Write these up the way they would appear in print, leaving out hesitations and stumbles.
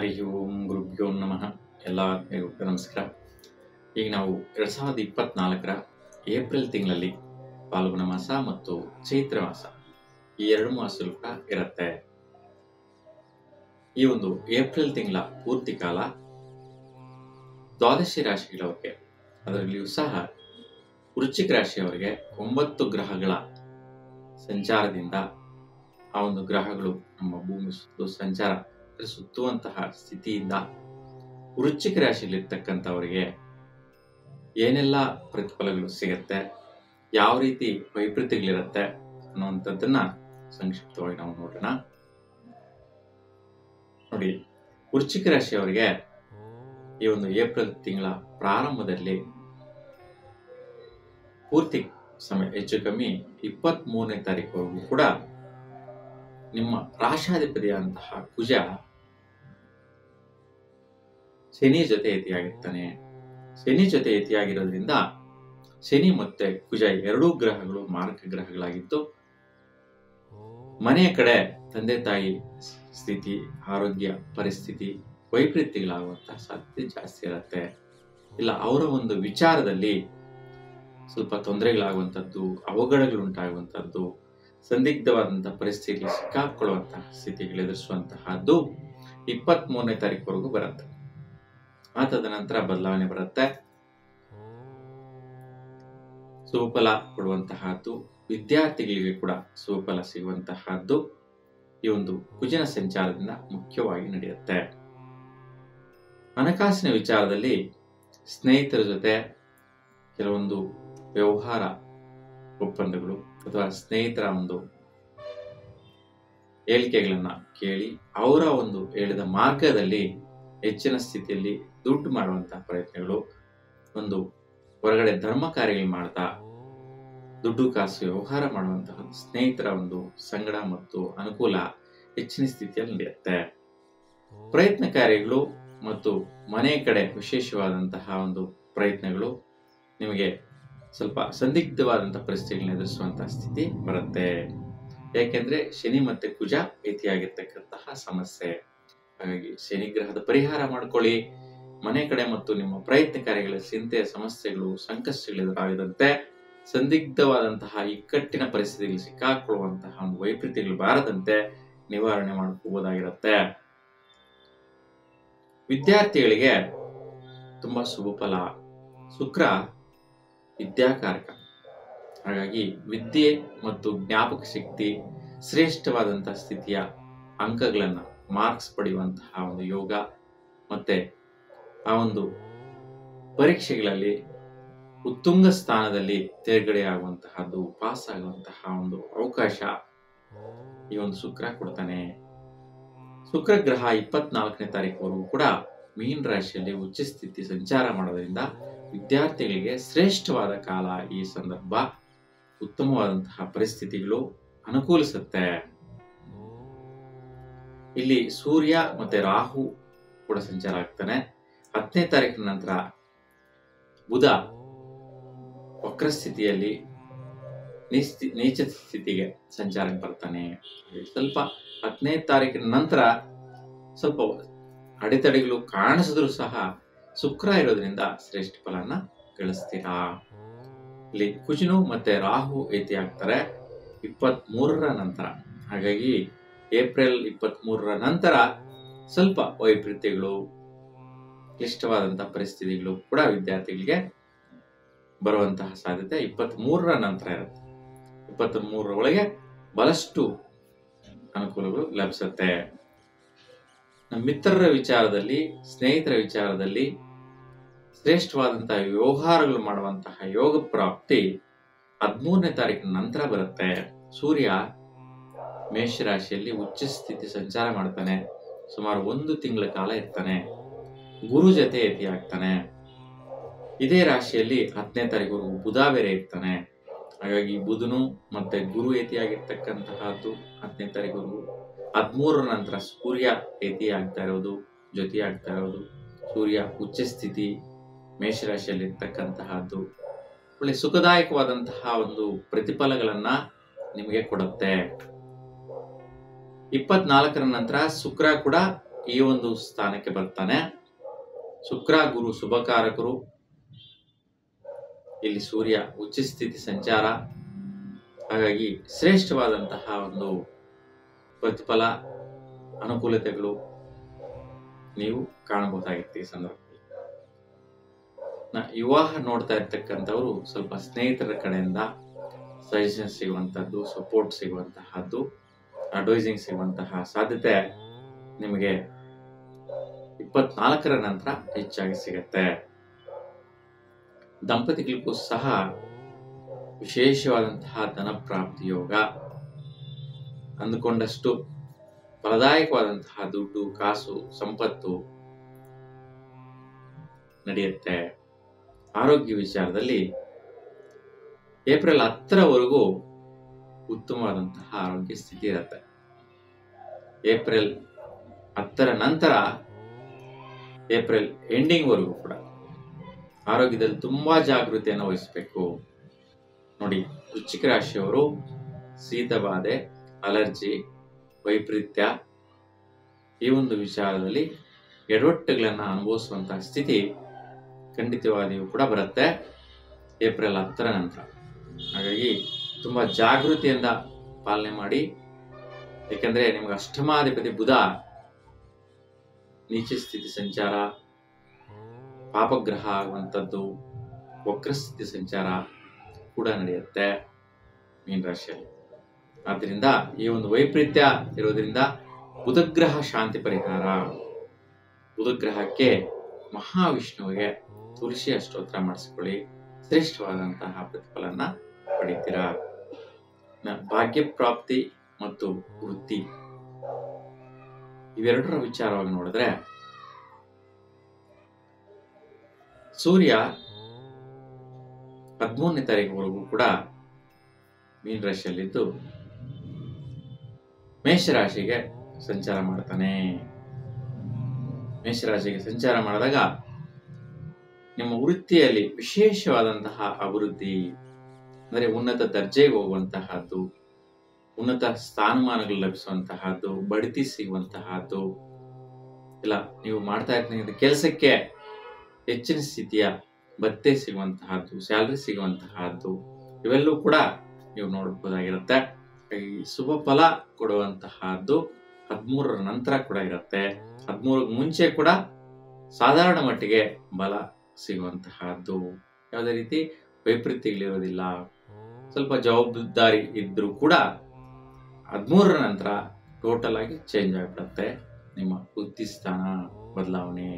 ಹರಿ ಓಂ ಗುರುಭ್ಯೋ ನಮಃ. ಎಲ್ಲ ಆತ್ಮೀಯರಿಗೂ ನಮಸ್ಕಾರ. ಈಗ ನಾವು 2024ರ ಏಪ್ರಿಲ್ ತಿಂಗಳಲ್ಲಿ ಫಾಲ್ಗುಣ ಮಾಸ ಮತ್ತು ಚೈತ್ರ ಮಾಸ ಈ ಎರಡು ಮಾಸಗಳು ಕೂಡ ಇರುತ್ತೆ. ಈ ಒಂದು ಏಪ್ರಿಲ್ ತಿಂಗಳ ಪೂರ್ತಿ ಕಾಲ ದ್ವಾದಶಿ ರಾಶಿಗಳವರಿಗೆ, ಅದರಲ್ಲಿಯೂ ಸಹ ವೃಶ್ಚಿಕ ರಾಶಿಯವರಿಗೆ 9 ಗ್ರಹಗಳ ಸಂಚಾರದಿಂದ ಆ ಒಂದು ಗ್ರಹಗಳು ನಮ್ಮ ಭೂಮಿ ಸುತ್ತು ಸಂಚಾರ ಸುತ್ತುವಂತಹ ಸ್ಥಿತಿಯಿಂದ ವೃಶ್ಚಿಕ ರಾಶಿಯಲ್ಲಿರ್ತಕ್ಕಂಥವರಿಗೆ ಏನೆಲ್ಲ ಪ್ರತಿಫಲಗಳು ಸಿಗುತ್ತೆ, ಯಾವ ರೀತಿ ವೈಪರೀತ್ಯಗಳಿರುತ್ತೆ ಅನ್ನುವಂಥದ್ದನ್ನ ಸಂಕ್ಷಿಪ್ತವಾಗಿ ನಾವು ನೋಡೋಣ. ನೋಡಿ, ವೃಶ್ಚಿಕ ರಾಶಿಯವರಿಗೆ ಈ ಒಂದು ಏಪ್ರಿಲ್ ತಿಂಗಳ ಪ್ರಾರಂಭದಲ್ಲಿ ಪೂರ್ತಿ ಸಮಯ ಹೆಚ್ಚು ಕಮ್ಮಿ 23ನೇ ತಾರೀಕುವರೆಗೂ ಕೂಡ ನಿಮ್ಮ ರಾಶಾಧಿಪತಿಯಾದಂತಹ ಕುಜ ಶನಿ ಜೊತೆ ಯತಿಯಾಗಿರ್ತಾನೆ. ಶನಿ ಜೊತೆ ಯತಿಯಾಗಿರೋದ್ರಿಂದ ಶನಿ ಮತ್ತೆ ಕುಜ ಎರಡೂ ಗ್ರಹಗಳು ಮಾರಕ ಗ್ರಹಗಳಾಗಿದ್ದು, ಮನೆಯ ಕಡೆ ತಂದೆ ತಾಯಿ ಸ್ಥಿತಿ, ಆರೋಗ್ಯ ಪರಿಸ್ಥಿತಿ ವೈಪರೀತ್ಯಗಳಾಗುವಂತಹ ಸಾಧ್ಯತೆ ಜಾಸ್ತಿ ಇರುತ್ತೆ. ಇಲ್ಲ ಅವರ ಒಂದು ವಿಚಾರದಲ್ಲಿ ಸ್ವಲ್ಪ ತೊಂದರೆಗಳಾಗುವಂಥದ್ದು, ಅವಘಡಗಳುಂಟಾಗುವಂಥದ್ದು, ಸಂದಿಗ್ಧವಾದಂತಹ ಪರಿಸ್ಥಿತಿಗೆ ಸಿಕ್ಕಾಕೊಳ್ಳುವಂತಹ ಸ್ಥಿತಿಗಳು ಎದುರಿಸುವಂತಹದ್ದು 23ನೇ ತಾರೀಕುವರೆಗೂ ಬರುತ್ತೆ. ಆ ತದನಂತರ ಬದಲಾವಣೆ ಬರುತ್ತೆ. ಸುಫಲ ಕೊಡುವಂತಹದ್ದು, ವಿದ್ಯಾರ್ಥಿಗಳಿಗೆ ಕೂಡ ಸುಫಲ ಸಿಗುವಂತಹದ್ದು ಈ ಒಂದು ಕುಜನ ಸಂಚಾರದಿಂದ ಮುಖ್ಯವಾಗಿ ನಡೆಯುತ್ತೆ. ಹಣಕಾಸಿನ ವಿಚಾರದಲ್ಲಿ ಸ್ನೇಹಿತರ ಜೊತೆ ಕೆಲವೊಂದು ವ್ಯವಹಾರ ಒಪ್ಪಂದಗಳು ಅಥವಾ ಸ್ನೇಹಿತರ ಒಂದು ಹೇಳಿಕೆಗಳನ್ನ ಕೇಳಿ ಅವರ ಒಂದು ಹೇಳಿದ ಮಾರ್ಗದಲ್ಲಿ ಹೆಚ್ಚಿನ ಸ್ಥಿತಿಯಲ್ಲಿ ದುಡ್ಡು ಮಾಡುವಂತಹ ಪ್ರಯತ್ನಗಳು, ಒಂದು ಹೊರಗಡೆ ಧರ್ಮ ಕಾರ್ಯಗಳು ಮಾಡ್ತಾ ದುಡ್ಡು ಕಾಸು ವ್ಯವಹಾರ ಮಾಡುವಂತಹ ಸ್ನೇಹಿತರ ಒಂದು ಸಂಗಡ ಮತ್ತು ಅನುಕೂಲ ಹೆಚ್ಚಿನ ಸ್ಥಿತಿಯಲ್ಲಿ ನಡೆಯುತ್ತೆ. ಪ್ರಯತ್ನ ಕಾರ್ಯಗಳು ಮತ್ತು ಮನೆ ಕಡೆ ವಿಶೇಷವಾದಂತಹ ಒಂದು ಪ್ರಯತ್ನಗಳು ನಿಮಗೆ ಸ್ವಲ್ಪ ಸಂದಿಗ್ಧವಾದಂತಹ ಪರಿಸ್ಥಿತಿಗಳನ್ನ ಎದುರಿಸುವಂತಹ ಸ್ಥಿತಿ ಬರುತ್ತೆ. ಯಾಕೆಂದ್ರೆ ಶನಿ ಮತ್ತೆ ಕುಜ ಯತಿಯಾಗಿರ್ತಕ್ಕಂತಹ ಸಮಸ್ಯೆ. ಹಾಗಾಗಿ ಶನಿ ಗ್ರಹದ ಪರಿಹಾರ ಮಾಡ್ಕೊಳ್ಳಿ. ಮನೆ ಕಡೆ ಮತ್ತು ನಿಮ್ಮ ಪ್ರಯತ್ನ ಕಾರ್ಯಗಳ ಚಿಂತೆ, ಸಮಸ್ಯೆಗಳು, ಸಂಕಷ್ಟಗಳು ಎದುರಾಗದಂತೆ ಸಂದಿಗ್ಧವಾದಂತಹ ಇಕ್ಕಟ್ಟಿನ ಪರಿಸ್ಥಿತಿಗಳು ಸಿಕ್ಕಾಕೊಳ್ಳುವಂತಹ ಒಂದು ವೈಪರೀತ್ಯಗಳು ಬಾರದಂತೆ ನಿವಾರಣೆ ಮಾಡ್ಕೋಬಹುದಾಗಿರುತ್ತೆ. ವಿದ್ಯಾರ್ಥಿಗಳಿಗೆ ತುಂಬಾ ಶುಭ ಫಲ. ಶುಕ್ರ ವಿದ್ಯಾಕಾರಕ. ಹಾಗಾಗಿ ವಿದ್ಯೆ ಮತ್ತು ಜ್ಞಾಪಕ ಶಕ್ತಿ, ಶ್ರೇಷ್ಠವಾದಂತಹ ಸ್ಥಿತಿಯ ಅಂಕಗಳನ್ನ ಮಾರ್ಕ್ಸ್ ಪಡೆಯುವಂತಹ ಒಂದು ಯೋಗ, ಮತ್ತೆ ಆ ಒಂದು ಪರೀಕ್ಷೆಗಳಲ್ಲಿ ಉತ್ತುಂಗ ಸ್ಥಾನದಲ್ಲಿ ತೇರ್ಗಡೆ ಆಗುವಂತಹದ್ದು, ಪಾಸ್ ಆಗುವಂತಹ ಒಂದು ಅವಕಾಶ ಈ ಒಂದು ಶುಕ್ರ ಕೊಡ್ತಾನೆ. ಶುಕ್ರ ಗ್ರಹ 24ನೇ ತಾರೀಕುವರೆಗೂ ಕೂಡ ಮೀನ ರಾಶಿಯಲ್ಲಿ ಉಚ್ಚ ಸ್ಥಿತಿ ಸಂಚಾರ ಮಾಡೋದ್ರಿಂದ ವಿದ್ಯಾರ್ಥಿಗಳಿಗೆ ಶ್ರೇಷ್ಠವಾದ ಕಾಲ. ಈ ಸಂದರ್ಭ ಉತ್ತಮವಾದಂತಹ ಪರಿಸ್ಥಿತಿಗಳು ಅನುಕೂಲಿಸುತ್ತೆ. ಇಲ್ಲಿ ಸೂರ್ಯ ಮತ್ತೆ ರಾಹು ಕೂಡ ಸಂಚಾರ ಆಗ್ತಾನೆ. 10ನೇ ತಾರೀಕಿನ ನಂತರ ಬುಧ ವಕ್ರ ಸ್ಥಿತಿಯಲ್ಲಿ ನೀಚ ಸ್ಥಿತಿಗೆ ಸಂಚಾರಕ್ಕೆ ಬರ್ತಾನೆ. ಸ್ವಲ್ಪ 10ನೇ ತಾರೀಕಿನ ನಂತರ ಸ್ವಲ್ಪ ಅಡೆತಡೆಗಳು ಕಾಣಿಸಿದ್ರು ಸಹ ಶುಕ್ರ ಇರೋದ್ರಿಂದ ಶ್ರೇಷ್ಠ ಫಲನ ಗಳಿಸ್ತೀರಾ. ಇಲ್ಲಿ ಕುಜನು ಮತ್ತೆ ರಾಹು ಯತಿ ಆಗ್ತಾರೆ 23ರ ನಂತರ. ಹಾಗಾಗಿ ಏಪ್ರಿಲ್ 23ರ ನಂತರ ಸ್ವಲ್ಪ ವೈಪರೀತ್ಯಗಳು, ಕ್ಲಿಷ್ಟವಾದಂತಹ ಪರಿಸ್ಥಿತಿಗಳು ಕೂಡ ವಿದ್ಯಾರ್ಥಿಗಳಿಗೆ ಬರುವಂತಹ ಸಾಧ್ಯತೆ 23ರ ನಂತರ ಇರುತ್ತೆ. 23ರ ಒಳಗೆ ಬಹಳಷ್ಟು ಅನುಕೂಲಗಳು ಲಭಿಸುತ್ತೆ. ಮಿತ್ರರ ವಿಚಾರದಲ್ಲಿ, ಸ್ನೇಹಿತರ ವಿಚಾರದಲ್ಲಿ ಶ್ರೇಷ್ಠವಾದಂತಹ ವ್ಯವಹಾರಗಳು ಮಾಡುವಂತಹ ಯೋಗ ಪ್ರಾಪ್ತಿ 13ನೇ ತಾರೀಕಿನ ನಂತರ ಬರುತ್ತೆ. ಸೂರ್ಯ ಮೇಷರಾಶಿಯಲ್ಲಿ ಉಚ್ಚ ಸ್ಥಿತಿ ಸಂಚಾರ ಮಾಡ್ತಾನೆ. ಸುಮಾರು 1 ತಿಂಗಳ ಕಾಲ ಇರ್ತಾನೆ. ಗುರು ಜೊತೆ ಯತಿ ಆಗ್ತಾನೆ. ಇದೇ ರಾಶಿಯಲ್ಲಿ 10ನೇ ತಾರೀಕುವರೆಗೂ ಬುಧ ಬೇರೆ ಇರ್ತಾನೆ. ಹಾಗಾಗಿ ಬುಧನು ಮತ್ತೆ ಗುರು ಯತಿಯಾಗಿರ್ತಕ್ಕಂತಹದ್ದು 10ನೇ ತಾರೀಕುವರೆಗೂ. 13ರ ನಂತರ ಸೂರ್ಯ ಯತಿ ಆಗ್ತಾ ಇರೋದು, ಜೊತೆ ಆಗ್ತಾ ಇರೋದು. ಸೂರ್ಯ ಉಚ್ಚ ಸ್ಥಿತಿ ಮೇಷರಾಶಿಯಲ್ಲಿ ಇರ್ತಕ್ಕಂತಹದ್ದು ಒಳ್ಳೆ ಸುಖದಾಯಕವಾದಂತಹ ಒಂದು ಪ್ರತಿಫಲಗಳನ್ನ ನಿಮಗೆ ಕೊಡುತ್ತೆ. 24ರ ನಂತರ ಶುಕ್ರ ಕೂಡ ಈ ಒಂದು ಸ್ಥಾನಕ್ಕೆ ಬರ್ತಾನೆ. ಶುಕ್ರ ಗುರು ಶುಭಕಾರಕರು. ಇಲ್ಲಿ ಸೂರ್ಯ ಉಚ್ಚ ಸ್ಥಿತಿ ಸಂಚಾರ. ಹಾಗಾಗಿ ಶ್ರೇಷ್ಠವಾದಂತಹ ಒಂದು ಪ್ರತಿಫಲ, ಅನುಕೂಲತೆಗಳು ನೀವು ಕಾಣಬಹುದಾಗಿತ್ತು ಈ ಸಂದರ್ಭದಲ್ಲಿ. ವಿವಾಹ ನೋಡ್ತಾ ಇರ್ತಕ್ಕಂಥವ್ರು ಸ್ವಲ್ಪ ಸ್ನೇಹಿತರ ಕಡೆಯಿಂದ ಸಜೆಷನ್ ಸಿಗುವಂತಹದ್ದು, ಸಪೋರ್ಟ್ ಸಿಗುವಂತಹದ್ದು, ಅಡ್ವೈಸಿಂಗ್ ಸಿಗುವಂತಹ ಸಾಧ್ಯತೆ ನಿಮಗೆ 24ರ ನಂತರ ಹೆಚ್ಚಾಗಿ ಸಿಗತ್ತೆ. ದಂಪತಿಗಳಿಗೂ ಸಹ ವಿಶೇಷವಾದಂತಹ ಧನ ಪ್ರಾಪ್ತಿ ಯೋಗ, ಅಂದುಕೊಂಡಷ್ಟು ಫಲದಾಯಕವಾದಂತಹ ದುಡ್ಡು, ಕಾಸು, ಸಂಪತ್ತು ನಡೆಯುತ್ತೆ. ಆರೋಗ್ಯ ವಿಚಾರದಲ್ಲಿ ಏಪ್ರಿಲ್ 10ರವರೆಗೂ ಉತ್ತಮವಾದಂತಹ ಆರೋಗ್ಯ ಸ್ಥಿತಿ ಇರುತ್ತೆ. ಏಪ್ರಿಲ್ 10ರ ನಂತರ ಏಪ್ರಿಲ್ ಎಂಡಿಂಗ್ ವರೆಗೂ ಕೂಡ ಆರೋಗ್ಯದಲ್ಲಿ ತುಂಬಾ ಜಾಗೃತಿಯನ್ನು ವಹಿಸಬೇಕು. ನೋಡಿ, ವೃಶ್ಚಿಕ ರಾಶಿಯವರು ಶೀತ ಬಾಧೆ, ಅಲರ್ಜಿ, ವೈಪರೀತ್ಯ ಈ ಒಂದು ವಿಚಾರದಲ್ಲಿ ಎಡವಟ್ಟುಗಳನ್ನು ಅನುಭವಿಸುವಂತಹ ಸ್ಥಿತಿ ಖಂಡಿತವಾಗಿಯೂ ಕೂಡ ಬರುತ್ತೆ ಏಪ್ರಿಲ್ 10ರ ನಂತರ. ಹಾಗಾಗಿ ತುಂಬಾ ಜಾಗೃತಿಯಿಂದ ಪಾಲನೆ ಮಾಡಿ. ಯಾಕಂದ್ರೆ ನಿಮ್ಗೆ ಅಷ್ಟಮಾಧಿಪತಿ ಬುಧ ನೀಚ ಸ್ಥಿತಿ ಸಂಚಾರ, ಪಾಪಗ್ರಹ ಆಗುವಂಥದ್ದು, ವಕ್ರಸ್ಥಿತಿ ಸಂಚಾರ ಕೂಡ ನಡೆಯುತ್ತೆ ಮೀನ ರಾಶಿಯಲ್ಲಿ. ಆದ್ದರಿಂದ ಈ ಒಂದು ವೈಪರೀತ್ಯ ಇರೋದ್ರಿಂದ ಬುಧಗ್ರಹ ಶಾಂತಿ ಪರಿಹಾರ. ಬುಧಗ್ರಹಕ್ಕೆ ಮಹಾವಿಷ್ಣುವಿಗೆ ತುಳಸಿಯ ಸ್ತೋತ್ರ ಮಾಡಿಸ್ಕೊಳ್ಳಿ, ಶ್ರೇಷ್ಠವಾದಂತಹ ಪ್ರತಿಫಲನ ಪಡಿತೀರಾ. ಭಾಗ್ಯ ಪ್ರಾಪ್ತಿ ಮತ್ತು ವೃತ್ತಿ ಇವೆರಡರ ವಿಚಾರವಾಗಿ ನೋಡಿದ್ರೆ, ಸೂರ್ಯ 13ನೇ ತಾರೀಕುವರೆಗೂ ಕೂಡ ಮೀನ ರಾಶಿಯಲ್ಲಿದ್ದು ಮೇಷರಾಶಿಗೆ ಸಂಚಾರ ಮಾಡ್ತಾನೆ. ಮೇಷರಾಶಿಗೆ ಸಂಚಾರ ಮಾಡಿದಾಗ ನಿಮ್ಮ ವೃತ್ತಿಯಲ್ಲಿ ವಿಶೇಷವಾದಂತಹ ಅಭಿವೃದ್ಧಿ, ಅಂದರೆ ಉನ್ನತ ದರ್ಜೆಗೆ ಹೋಗುವಂತಹದ್ದು, ಉನ್ನತ ಸ್ಥಾನಮಾನಗಳು ಲಭಿಸುವಂತಹದ್ದು, ಬಡ್ತಿ ಸಿಗುವಂತಹದ್ದು, ಇಲ್ಲ ನೀವು ಮಾಡ್ತಾ ಇರ್ತಕ್ಕಂಥ ಕೆಲಸಕ್ಕೆ ಹೆಚ್ಚಿನ ಸ್ಥಿತಿಯ ಭತ್ಯೆ ಸಿಗುವಂತಹದ್ದು, ಸ್ಯಾಲರಿ ಸಿಗುವಂತಹದ್ದು, ಇವೆಲ್ಲವೂ ಕೂಡ ನೀವು ನೋಡಬಹುದಾಗಿರುತ್ತೆ. ಈ ಶುಭ ಫಲ ಕೊಡುವಂತಹದ್ದು 13ರ ನಂತರ ಕೂಡ ಇರುತ್ತೆ. 13ಕ್ಕೆ ಮುಂಚೆ ಕೂಡ ಸಾಧಾರಣ ಮಟ್ಟಿಗೆ ಬಲ ಸಿಗುವಂತಹದ್ದು, ಯಾವುದೇ ರೀತಿ ವೈಪರೀತ್ಯಗಳಿರೋದಿಲ್ಲ. ಸ್ವಲ್ಪ ಜವಾಬ್ದಾರಿ ಇದ್ರೂ ಕೂಡ 13ರ ನಂತರ ಟೋಟಲ್ ಆಗಿ ಚೇಂಜ್ ಆಗಿಬಿಡುತ್ತೆ ನಿಮ್ಮ ವೃತ್ತಿ ಸ್ಥಾನ ಬದಲಾವಣೆ.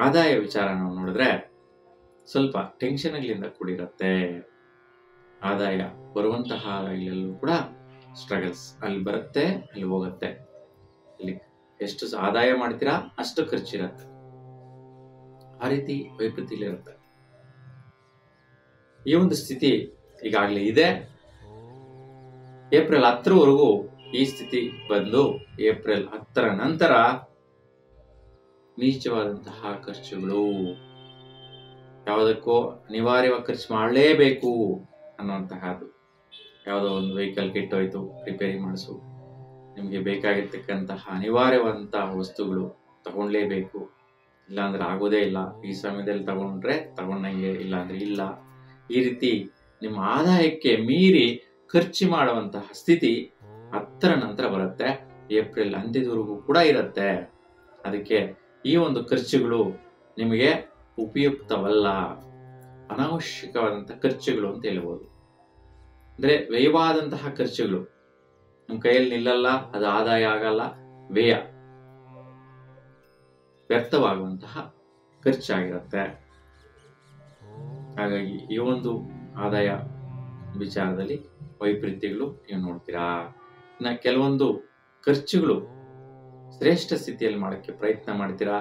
ಆದಾಯ ವಿಚಾರ ನಾವು ನೋಡಿದ್ರೆ ಸ್ವಲ್ಪ ಟೆನ್ಷನ್ಗಳಿಂದ ಕೂಡಿರುತ್ತೆ. ಆದಾಯ ಬರುವಂತಹ ಆದಾಯಗಳಲ್ಲೂ ಕೂಡ ಸ್ಟ್ರಗಲ್ಸ್, ಅಲ್ಲಿ ಬರುತ್ತೆ, ಅಲ್ಲಿ ಹೋಗುತ್ತೆ. ಇಲ್ಲಿ ಎಷ್ಟು ಆದಾಯ ಮಾಡ್ತೀರಾ ಅಷ್ಟು ಖರ್ಚಿರುತ್ತೆ. ಆ ರೀತಿ ವೈಪರೀತ್ಯಗಳಿರುತ್ತೆ. ಈ ಒಂದು ಸ್ಥಿತಿ ಈಗಾಗಲೇ ಇದೆ. ಏಪ್ರಿಲ್ 10ರವರೆಗೂ ಈ ಸ್ಥಿತಿ ಬಂದು ಏಪ್ರಿಲ್ 10ರ ನಂತರ ನೀಚವಾದಂತಹ ಖರ್ಚುಗಳು, ಯಾವುದಕ್ಕೋ ಅನಿವಾರ್ಯವಾಗಿ ಖರ್ಚು ಮಾಡಲೇಬೇಕು ಅನ್ನುವಂತಹದ್ದು. ಯಾವುದೋ ಒಂದು ವೆಹಿಕಲ್ ಕೆಟ್ಟೋಯ್ತು, ರಿಪೇರಿ ಮಾಡಿಸು, ನಿಮಗೆ ಬೇಕಾಗಿರ್ತಕ್ಕಂತಹ ಅನಿವಾರ್ಯವಾದಂತಹ ವಸ್ತುಗಳು ತಗೊಂಡ್ಲೇಬೇಕು, ಇಲ್ಲಾಂದ್ರೆ ಆಗೋದೇ ಇಲ್ಲ, ಈ ಸಮಯದಲ್ಲಿ ತಗೊಂಡ್ರೆ ತಗೊಂಡಂಗೆ, ಇಲ್ಲ ಅಂದ್ರೆ ಇಲ್ಲ. ಈ ರೀತಿ ನಿಮ್ಮ ಆದಾಯಕ್ಕೆ ಮೀರಿ ಖರ್ಚು ಮಾಡುವಂತಹ ಸ್ಥಿತಿ 10ರ ನಂತರ ಬರುತ್ತೆ. ಏಪ್ರಿಲ್ ಅಂತ್ಯದವರೆಗೂ ಕೂಡ ಇರುತ್ತೆ. ಅದಕ್ಕೆ ಈ ಒಂದು ಖರ್ಚುಗಳು ನಿಮಗೆ ಉಪಯುಕ್ತವಲ್ಲ, ಅನಾವಶ್ಯಕವಾದಂತಹ ಖರ್ಚುಗಳು ಅಂತ ಹೇಳ್ಬೋದು. ಅಂದ್ರೆ ವ್ಯಯವಾದಂತಹ ಖರ್ಚುಗಳು ನಿಮ್ಮ ಕೈಯಲ್ಲಿ ನಿಲ್ಲಲ್ಲ, ಅದು ಆದಾಯ ಆಗಲ್ಲ, ವ್ಯಯ ವ್ಯರ್ಥವಾಗುವಂತಹ ಖರ್ಚಾಗಿರುತ್ತೆ. ಹಾಗಾಗಿ ಈ ಒಂದು ಆದಾಯ ವಿಚಾರದಲ್ಲಿ ವೈಪರೀತ್ಯಗಳು ನೀವು ನೋಡ್ತೀರಾ. ಇನ್ನು ಕೆಲವೊಂದು ಖರ್ಚುಗಳು ಶ್ರೇಷ್ಠ ಸ್ಥಿತಿಯಲ್ಲಿ ಮಾಡೋಕ್ಕೆ ಪ್ರಯತ್ನ ಮಾಡ್ತೀರಾ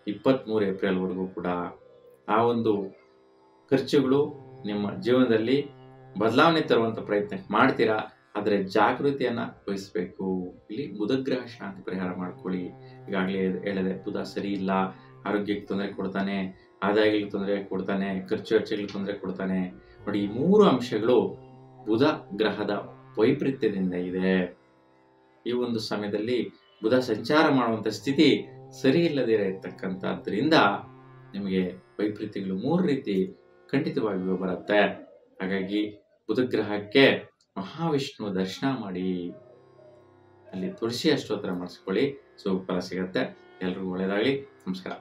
23 ಏಪ್ರಿಲ್ವರೆಗೂ ಕೂಡ. ಆ ಒಂದು ಖರ್ಚುಗಳು ನಿಮ್ಮ ಜೀವನದಲ್ಲಿ ಬದಲಾವಣೆ ತರುವಂತ ಪ್ರಯತ್ನ ಮಾಡ್ತೀರಾ, ಆದರೆ ಜಾಗೃತಿಯನ್ನ ವಹಿಸಬೇಕು. ಇಲ್ಲಿ ಬುಧಗ್ರಹ ಶಾಂತಿ ಪರಿಹಾರ ಮಾಡ್ಕೊಳ್ಳಿ. ಈಗಾಗಲೇ ಹೇಳಿದೆ, ಬುಧ ಸರಿ ಇಲ್ಲ, ಆರೋಗ್ಯಕ್ಕೆ ತೊಂದರೆ ಕೊಡ್ತಾನೆ, ಆದಾಯಗಳಿಗೆ ತೊಂದರೆ ಕೊಡ್ತಾನೆ, ಖರ್ಚು ವೆಚ್ಚಗಳಿಗೆ ತೊಂದರೆ ಕೊಡ್ತಾನೆ. ನೋಡಿ, ಈ 3 ಅಂಶಗಳು ಬುಧ ಗ್ರಹದ ವೈಪರೀತ್ಯದಿಂದ ಇದೆ. ಈ ಒಂದು ಸಮಯದಲ್ಲಿ ಬುಧ ಸಂಚಾರ ಮಾಡುವಂಥ ಸ್ಥಿತಿ ಸರಿ ಇಲ್ಲದೇ ಇರತಕ್ಕಂಥದ್ರಿಂದ ನಿಮಗೆ ವೈಪರೀತ್ಯಗಳು 3 ರೀತಿ ಖಂಡಿತವಾಗಿಯೂ ಬರುತ್ತೆ. ಹಾಗಾಗಿ ಬುಧ ಗ್ರಹಕ್ಕೆ ಮಹಾವಿಷ್ಣು ದರ್ಶನ ಮಾಡಿ, ಅಲ್ಲಿ ತುಳಸಿ ಅಷ್ಟೋತ್ತರ ಮಾಡಿಸ್ಕೊಳ್ಳಿ, ಫಲ ಸಿಗತ್ತೆ. ಎಲ್ರಿಗೂ ಒಳ್ಳೆಯದಾಗಲಿ. ನಮಸ್ಕಾರ.